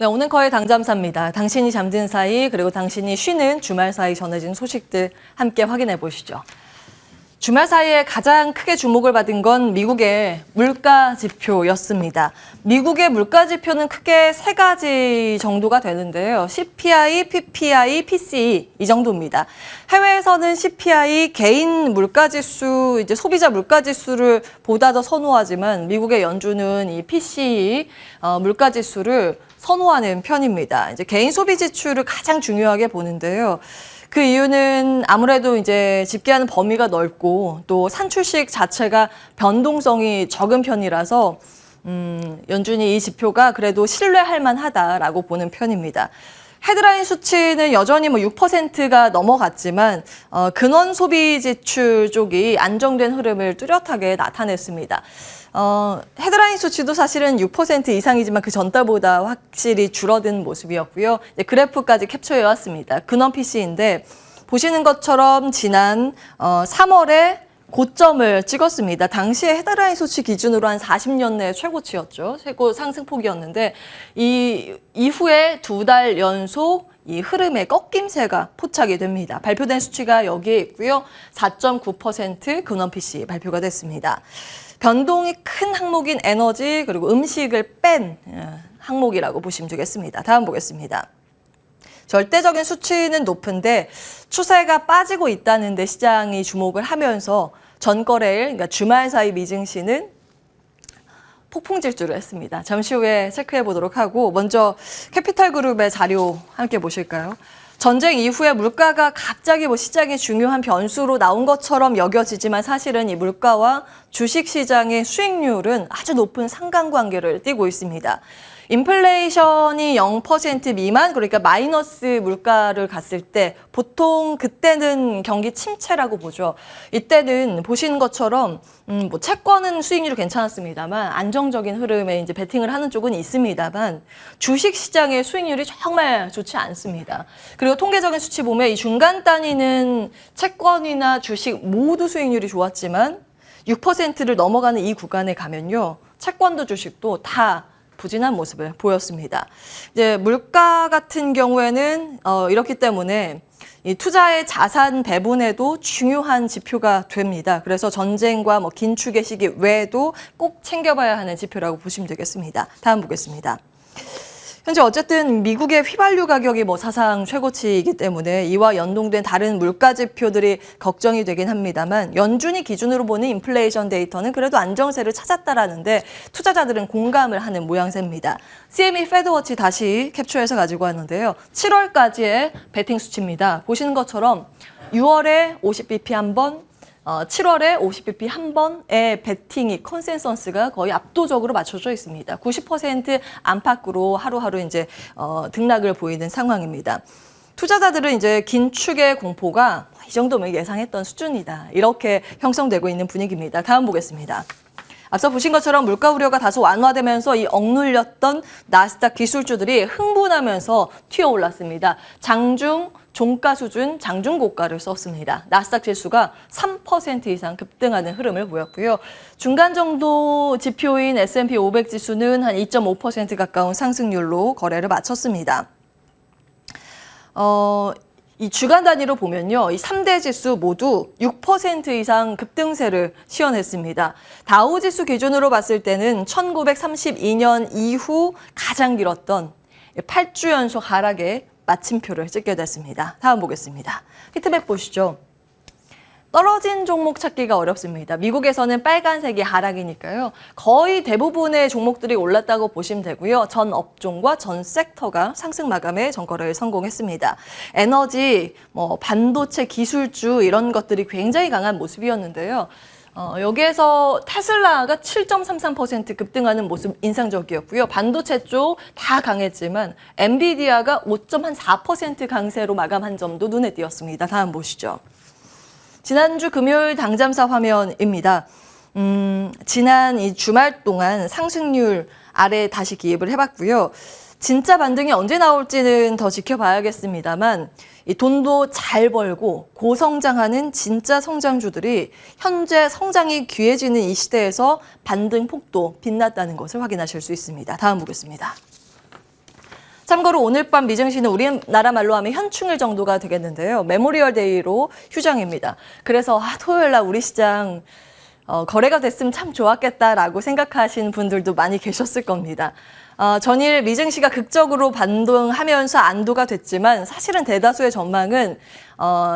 네, 오늘 거의 당잠사입니다. 당신이 잠든 사이 그리고 당신이 쉬는 주말 사이 전해진 소식들 함께 확인해 보시죠. 주말 사이에 가장 크게 주목을 받은 건 미국의 물가 지표였습니다. 미국의 물가 지표는 크게 세 가지 정도가 되는데요. CPI, PPI, PCE 이 정도입니다. 해외에서는 CPI 개인 물가 지수, 이제 소비자 물가 지수를 보다 더 선호하지만 미국의 연준은 이 PCE 물가 지수를 선호하는 편입니다. 이제 개인 소비 지출을 가장 중요하게 보는데요. 그 이유는 아무래도 이제 집계하는 범위가 넓고 또 산출식 자체가 변동성이 적은 편이라서 연준이 이 지표가 그래도 신뢰할 만하다라고 보는 편입니다. 헤드라인 수치는 여전히 6%가 넘어갔지만 근원 소비 지출 쪽이 안정된 흐름을 뚜렷하게 나타냈습니다. 헤드라인 수치도 사실은 6% 이상이지만 그 전달보다 확실히 줄어든 모습이었고요. 그래프까지 captu해 왔습니다. 근원 PC인데 보시는 것처럼 지난 3월에 고점을 찍었습니다. 당시에 헤드라인 수치 기준으로 한 40년 내 최고치였죠. 최고 상승폭이었는데 이 이후에 2달 연속 이 흐름의 꺾임새가 포착이 됩니다. 발표된 수치가 여기에 있고요. 4.9% 근원 PC 발표가 됐습니다. 변동이 큰 항목인 에너지 그리고 음식을 뺀 항목이라고 보시면 되겠습니다. 다음 보겠습니다. 절대적인 수치는 높은데 추세가 빠지고 있다는 데 시장이 주목을 하면서 전거래일, 그러니까 주말 사이 미증시는 폭풍 질주를 했습니다. 잠시 후에 체크해 보도록 하고 먼저 캐피탈그룹의 자료 함께 보실까요? 전쟁 이후에 물가가 갑자기 시장의 중요한 변수로 나온 것처럼 여겨지지만 사실은 이 물가와 주식시장의 수익률은 아주 높은 상관관계를 띠고 있습니다. 인플레이션이 0% 미만, 그러니까 마이너스 물가를 갔을 때 보통 그때는 경기 침체라고 보죠. 이때는 보시는 것처럼 채권은 수익률이 괜찮았습니다만 안정적인 흐름에 이제 베팅을 하는 쪽은 있습니다만 주식 시장의 수익률이 정말 좋지 않습니다. 그리고 통계적인 수치 보면 이 중간 단위는 채권이나 주식 모두 수익률이 좋았지만 6%를 넘어가는 이 구간에 가면요. 채권도 주식도 다 부진한 모습을 보였습니다. 이제 물가 같은 경우에는 이렇기 때문에 이 투자의 자산 배분에도 중요한 지표가 됩니다. 그래서 전쟁과 긴축의 시기 외에도 꼭 챙겨봐야 하는 지표라고 보시면 되겠습니다. 다음 보겠습니다. 현재 어쨌든 미국의 휘발유 가격이 사상 최고치이기 때문에 이와 연동된 다른 물가 지표들이 걱정이 되긴 합니다만 연준이 기준으로 보는 인플레이션 데이터는 그래도 안정세를 찾았다라는데 투자자들은 공감을 하는 모양새입니다. CME 패드워치 다시 캡처해서 가지고 왔는데요. 7월까지의 베팅 수치입니다. 보시는 것처럼 6월에 50bp 한 번, 7월에 50bp 한 번의 베팅이 컨센서스가 거의 압도적으로 맞춰져 있습니다. 90% 안팎으로 하루하루 이제 등락을 보이는 상황입니다. 투자자들은 이제 긴축의 공포가 이 정도면 예상했던 수준이다. 이렇게 형성되고 있는 분위기입니다. 다음 보겠습니다. 앞서 보신 것처럼 물가 우려가 다소 완화되면서 이 억눌렸던 나스닥 기술주들이 흥분하면서 튀어올랐습니다. 장중 종가 수준 장중고가를 썼습니다. 나스닥 지수가 3% 이상 급등하는 흐름을 보였고요. 중간 정도 지표인 S&P 500 지수는 한 2.5% 가까운 상승률로 거래를 마쳤습니다. 이 주간 단위로 보면요. 이 3대 지수 모두 6% 이상 급등세를 시현했습니다. 다우 지수 기준으로 봤을 때는 1932년 이후 가장 길었던 8주 연속 하락에 마침표를 찍게 됐습니다. 다음 보겠습니다. 히트맵 보시죠. 떨어진 종목 찾기가 어렵습니다. 미국에서는 빨간색이 하락이니까요. 거의 대부분의 종목들이 올랐다고 보시면 되고요. 전 업종과 전 섹터가 상승 마감에 전거래에 성공했습니다. 에너지, 반도체 기술주 이런 것들이 굉장히 강한 모습이었는데요. 여기에서 테슬라가 7.33% 급등하는 모습 인상적이었고요. 반도체 쪽 다 강했지만 엔비디아가 5.4% 강세로 마감한 점도 눈에 띄었습니다. 다음 보시죠. 지난주 금요일 당잠사 화면입니다. 지난 이 주말 동안 상승률 아래 다시 기입을 해봤고요. 진짜 반등이 언제 나올지는 더 지켜봐야겠습니다만 이 돈도 잘 벌고 고성장하는 진짜 성장주들이 현재 성장이 귀해지는 이 시대에서 반등 폭도 빛났다는 것을 확인하실 수 있습니다. 다음 보겠습니다. 참고로 오늘 밤 미증시는 우리나라 말로 하면 현충일 정도가 되겠는데요. 메모리얼 데이로 휴장입니다. 그래서 토요일 날 우리 시장 거래가 됐으면 참 좋았겠다라고 생각하시는 분들도 많이 계셨을 겁니다. 전일 미증시가 극적으로 반등하면서 안도가 됐지만 사실은 대다수의 전망은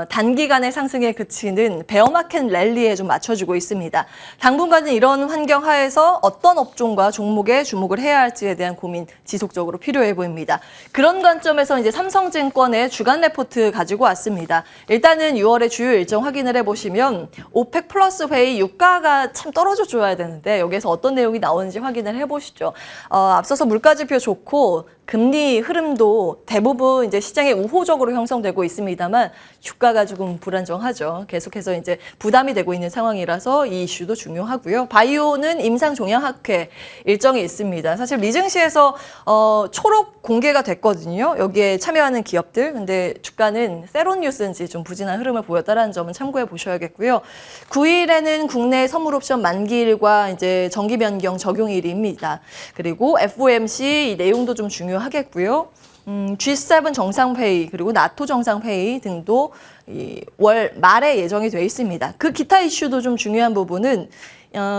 단기간의 상승에 그치는 베어마켓 랠리에 좀 맞춰주고 있습니다. 당분간은 이런 환경 하에서 어떤 업종과 종목에 주목을 해야 할지에 대한 고민 지속적으로 필요해 보입니다. 그런 관점에서 이제 삼성증권의 주간 레포트 가지고 왔습니다. 일단은 6월의 주요 일정 확인을 해보시면 오펙 플러스 회의 유가가 참 떨어져 줘야 되는데 여기에서 어떤 내용이 나오는지 확인을 해보시죠. 앞서서 물가지표 좋고 금리 흐름도 대부분 이제 시장에 우호적으로 형성되고 있습니다만 주가가 조금 불안정하죠. 계속해서 이제 부담이 되고 있는 상황이라서 이 이슈도 중요하고요. 바이오는 임상 종양학회 일정이 있습니다. 사실 미증시에서 초록 공개가 됐거든요. 여기에 참여하는 기업들. 근데 주가는 세론 뉴스인지 좀 부진한 흐름을 보였다는 점은 참고해 보셔야겠고요. 9일에는 국내 선물 옵션 만기일과 이제 정기 변경 적용일입니다. 그리고 FOMC 이 내용도 좀 중요하겠고요. G7 정상회의 그리고 나토 정상회의 등도 월 말에 예정이 돼 있습니다. 그 기타 이슈도 좀 중요한 부분은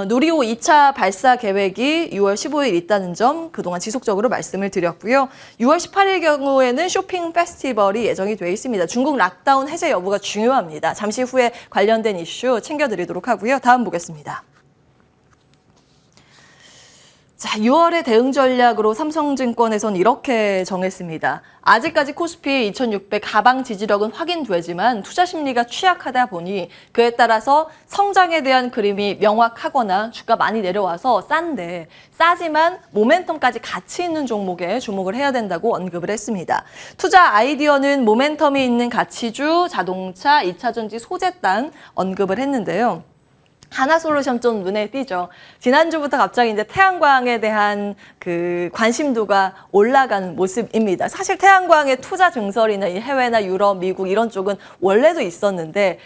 누리호 2차 발사 계획이 6월 15일 있다는 점 그동안 지속적으로 말씀을 드렸고요. 6월 18일 경우에는 쇼핑 페스티벌이 예정이 돼 있습니다. 중국 락다운 해제 여부가 중요합니다. 잠시 후에 관련된 이슈 챙겨드리도록 하고요. 다음 보겠습니다. 자, 6월의 대응 전략으로 삼성증권에선 이렇게 정했습니다. 아직까지 코스피 2600 가방 지지력은 확인되지만 투자 심리가 취약하다 보니 그에 따라서 성장에 대한 그림이 명확하거나 주가 많이 내려와서 싼데 싸지만 모멘텀까지 같이 있는 종목에 주목을 해야 된다고 언급을 했습니다. 투자 아이디어는 모멘텀이 있는 가치주, 자동차, 2차전지 소재단 언급을 했는데요. 하나솔루션 좀 눈에 띄죠. 지난주부터 갑자기 이제 태양광에 대한 그 관심도가 올라가는 모습입니다. 사실 태양광의 투자 증설이나 해외나 유럽, 미국 이런 쪽은 원래도 있었는데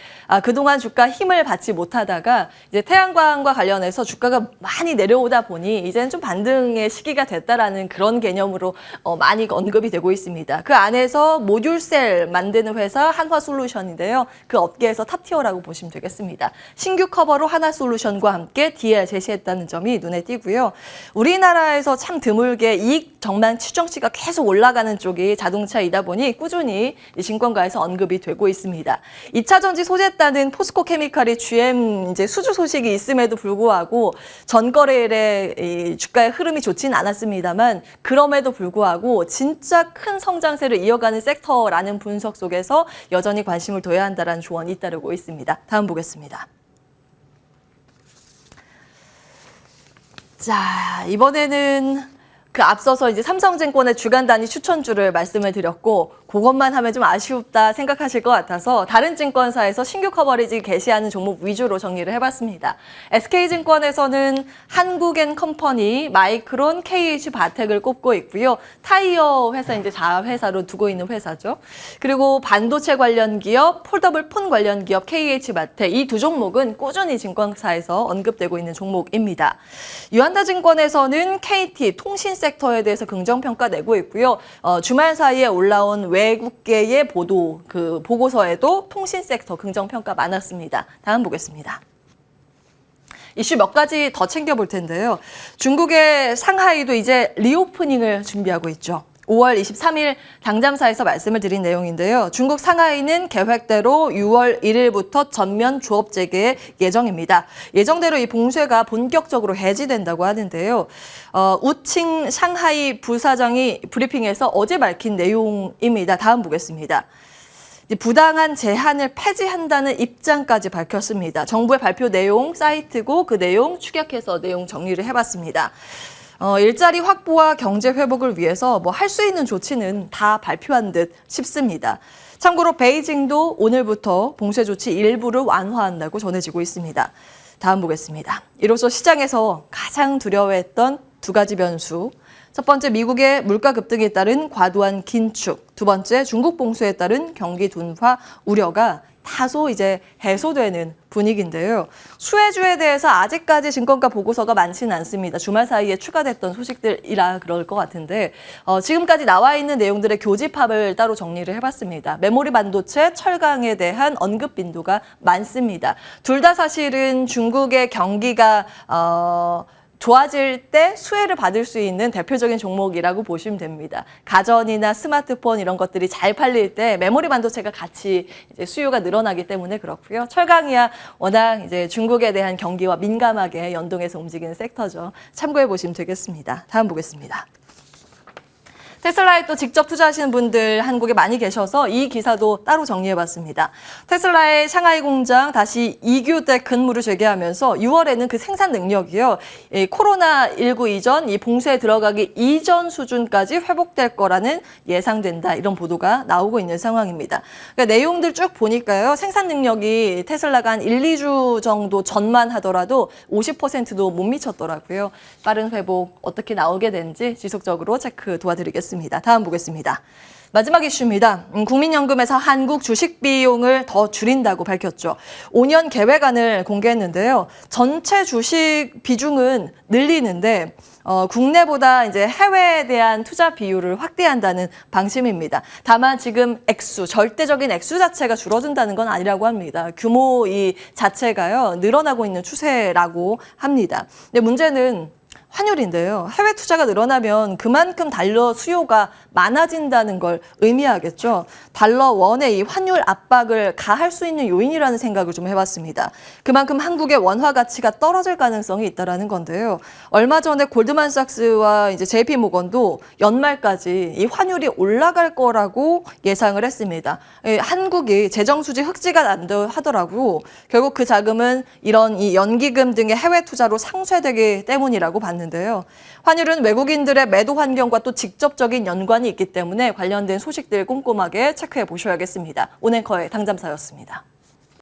그동안 주가 힘을 받지 못하다가 이제 태양광과 관련해서 주가가 많이 내려오다 보니 이제는 좀 반등의 시기가 됐다라는 그런 개념으로 많이 언급이 되고 있습니다. 그 안에서 모듈셀 만드는 회사 한화솔루션인데요. 그 업계에서 탑티어라고 보시면 되겠습니다. 신규 커버로 하나솔루션과 함께 DL 제시했다는 점이 눈에 띄고요. 우리나라에서 참 드물게 이익 전망 추정치가 계속 올라가는 쪽이 자동차이다 보니 꾸준히 증권가에서 언급이 되고 있습니다. 2차전지 소재단은 포스코 케미칼이 GM 이제 수주 소식이 있음에도 불구하고 전거래일에 주가의 흐름이 좋지는 않았습니다만 그럼에도 불구하고 진짜 큰 성장세를 이어가는 섹터라는 분석 속에서 여전히 관심을 둬야 한다는 조언이 잇따르고 있습니다. 다음 보겠습니다. 자, 이번에는 그 앞서서 이제 삼성증권의 주간 단위 추천주를 말씀을 드렸고 그것만 하면 좀 아쉽다 생각하실 것 같아서 다른 증권사에서 신규 커버리지 게시하는 종목 위주로 정리를 해봤습니다. SK증권에서는 한국앤컴퍼니, 마이크론, KH바텍을 꼽고 있고요. 타이어 회사 이제 자회사로 두고 있는 회사죠. 그리고 반도체 관련 기업, 폴더블 폰 관련 기업 KH바텍 이 두 종목은 꾸준히 증권사에서 언급되고 있는 종목입니다. 유한타증권에서는 KT 통신 섹터에 대해서 긍정평가 내고 있고요. 주말 사이에 올라온 외국계의 보도, 그 보고서에도 통신 섹터 긍정평가 많았습니다. 다음 보겠습니다. 이슈 몇 가지 더 챙겨볼 텐데요. 중국의 상하이도 이제 리오프닝을 준비하고 있죠. 5월 23일 당잠사에서 말씀을 드린 내용인데요. 중국 상하이는 계획대로 6월 1일부터 전면 조업 재개 예정입니다. 예정대로 이 봉쇄가 본격적으로 해지된다고 하는데요. 우칭 상하이 부사장이 브리핑에서 어제 밝힌 내용입니다. 다음 보겠습니다. 부당한 제한을 폐지한다는 입장까지 밝혔습니다. 정부의 발표 내용 사이트고 그 내용 축약해서 내용 정리를 해봤습니다. 일자리 확보와 경제 회복을 위해서 뭐 할 수 있는 조치는 다 발표한 듯 싶습니다. 참고로 베이징도 오늘부터 봉쇄 조치 일부를 완화한다고 전해지고 있습니다. 다음 보겠습니다. 이로써 시장에서 가장 두려워했던 두 가지 변수. 첫 번째, 미국의 물가 급등에 따른 과도한 긴축. 두 번째, 중국 봉쇄에 따른 경기 둔화 우려가 다소 이제 해소되는 분위기인데요. 수혜주에 대해서 아직까지 증권가 보고서가 많지는 않습니다. 주말 사이에 추가됐던 소식들이라 그럴 것 같은데 지금까지 나와 있는 내용들의 교집합을 따로 정리를 해봤습니다. 메모리 반도체, 철강에 대한 언급 빈도가 많습니다. 둘 다 사실은 중국의 경기가 좋아질 때 수혜를 받을 수 있는 대표적인 종목이라고 보시면 됩니다. 가전이나 스마트폰 이런 것들이 잘 팔릴 때 메모리 반도체가 같이 이제 수요가 늘어나기 때문에 그렇고요. 철강이야 워낙 이제 중국에 대한 경기와 민감하게 연동해서 움직이는 섹터죠. 참고해 보시면 되겠습니다. 다음 보겠습니다. 테슬라에 또 직접 투자하시는 분들 한국에 많이 계셔서 이 기사도 따로 정리해봤습니다. 테슬라의 샹하이 공장 다시 2교대 근무를 재개하면서 6월에는 그 생산 능력이요. 코로나19 이전 이 봉쇄에 들어가기 이전 수준까지 회복될 거라는 예상된다. 이런 보도가 나오고 있는 상황입니다. 그러니까 내용들 쭉 보니까요. 생산 능력이 테슬라가 한 1, 2주 정도 전만 하더라도 50%도 못 미쳤더라고요. 빠른 회복 어떻게 나오게 되는지 지속적으로 체크 도와드리겠습니다. 다음 보겠습니다. 마지막 이슈입니다. 국민연금에서 한국 주식 비용을 더 줄인다고 밝혔죠. 5년 계획안을 공개했는데요. 전체 주식 비중은 늘리는데 국내보다 이제 해외에 대한 투자 비율을 확대한다는 방침입니다. 다만 지금 절대적인 액수 자체가 줄어든다는 건 아니라고 합니다. 규모 이 자체가요 늘어나고 있는 추세라고 합니다. 근데 문제는 환율인데요. 해외 투자가 늘어나면 그만큼 달러 수요가 많아진다는 걸 의미하겠죠. 달러 원의 이 환율 압박을 가할 수 있는 요인이라는 생각을 좀 해봤습니다. 그만큼 한국의 원화 가치가 떨어질 가능성이 있다라는 건데요. 얼마 전에 골드만삭스와 이제 JP모건도 연말까지 이 환율이 올라갈 거라고 예상을 했습니다. 한국이 재정 수지 흑지가 난다 하더라고. 결국 그 자금은 이런 이 연기금 등의 해외 투자로 상쇄되기 때문이라고 봤는데요. 환율은 외국인들의 매도 환경과 또 직접적인 연관이 있기 때문에 관련된 소식들 꼼꼼하게 체크해 보셔야겠습니다. 온앵커의 당잠사였습니다.